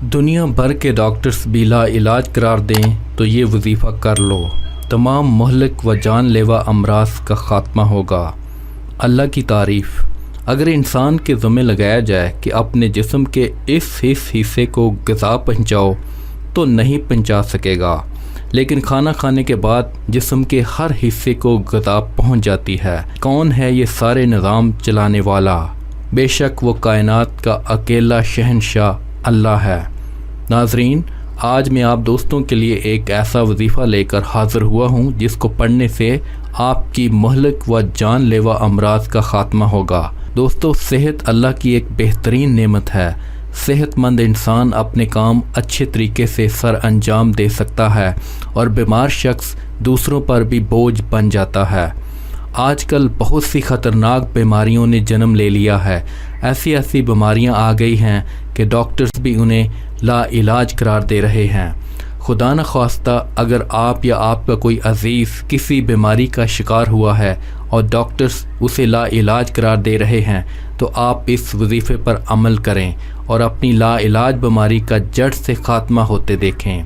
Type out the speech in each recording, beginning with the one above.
دنیا بھر کے ڈاکٹرز بھی لا علاج قرار دیں تو یہ وظیفہ کر لو، تمام مہلک و جان لیوا امراض کا خاتمہ ہوگا۔ اللہ کی تعریف۔ اگر انسان کے ذمہ لگایا جائے کہ اپنے جسم کے اس حصے کو غذا پہنچاؤ تو نہیں پہنچا سکے گا، لیکن کھانا کھانے کے بعد جسم کے ہر حصے کو غذا پہنچ جاتی ہے۔ کون ہے یہ سارے نظام چلانے والا؟ بے شک وہ کائنات کا اکیلا شہنشاہ اللہ ہے۔ ناظرین، آج میں آپ دوستوں کے لیے ایک ایسا وظیفہ لے کر حاضر ہوا ہوں جس کو پڑھنے سے آپ کی مہلک و جان لیوا امراض کا خاتمہ ہوگا۔ دوستو، صحت اللہ کی ایک بہترین نعمت ہے۔ صحت مند انسان اپنے کام اچھے طریقے سے سر انجام دے سکتا ہے اور بیمار شخص دوسروں پر بھی بوجھ بن جاتا ہے۔ آج کل بہت سی خطرناک بیماریوں نے جنم لے لیا ہے۔ ایسی بیماریاں آ گئی ہیں کہ ڈاکٹرز بھی انہیں لا علاج قرار دے رہے ہیں۔ خدا نخواستہ اگر آپ یا آپ کا کوئی عزیز کسی بیماری کا شکار ہوا ہے اور ڈاکٹرز اسے لا علاج قرار دے رہے ہیں تو آپ اس وظیفے پر عمل کریں اور اپنی لا علاج بیماری کا جڑ سے خاتمہ ہوتے دیکھیں۔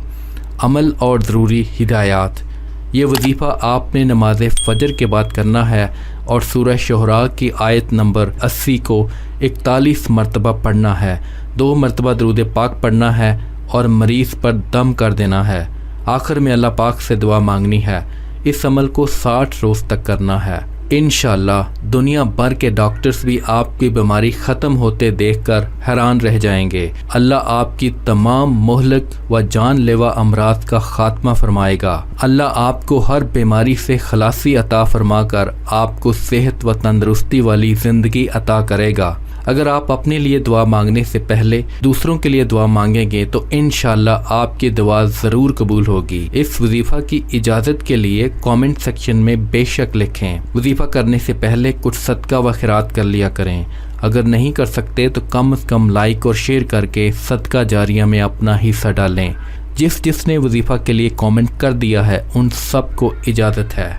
عمل اور ضروری ہدایات۔ یہ وظیفہ آپ نے نماز فجر کے بعد کرنا ہے اور سورہ شعراء کی آیت نمبر 80 کو 41 مرتبہ پڑھنا ہے، 2 مرتبہ درود پاک پڑھنا ہے اور مریض پر دم کر دینا ہے۔ آخر میں اللہ پاک سے دعا مانگنی ہے۔ اس عمل کو 60 روز تک کرنا ہے۔ انشاءاللہ دنیا بھر کے ڈاکٹرز بھی آپ کی بیماری ختم ہوتے دیکھ کر حیران رہ جائیں گے۔ اللہ آپ کی تمام مہلک و جان لیوا امراض کا خاتمہ فرمائے گا۔ اللہ آپ کو ہر بیماری سے خلاصی عطا فرما کر آپ کو صحت و تندرستی والی زندگی عطا کرے گا۔ اگر آپ اپنے لیے دعا مانگنے سے پہلے دوسروں کے لیے دعا مانگیں گے تو انشاءاللہ آپ کی دعا ضرور قبول ہوگی۔ اس وظیفہ کی اجازت کے لیے کامنٹ سیکشن میں بے شک لکھیں۔ وظیفہ کرنے سے پہلے کچھ صدقہ و خیرات کر لیا کریں۔ اگر نہیں کر سکتے تو کم از کم لائک اور شیئر کر کے صدقہ جاریہ میں اپنا حصہ ڈالیں۔ جس نے وظیفہ کے لیے کامنٹ کر دیا ہے ان سب کو اجازت ہے۔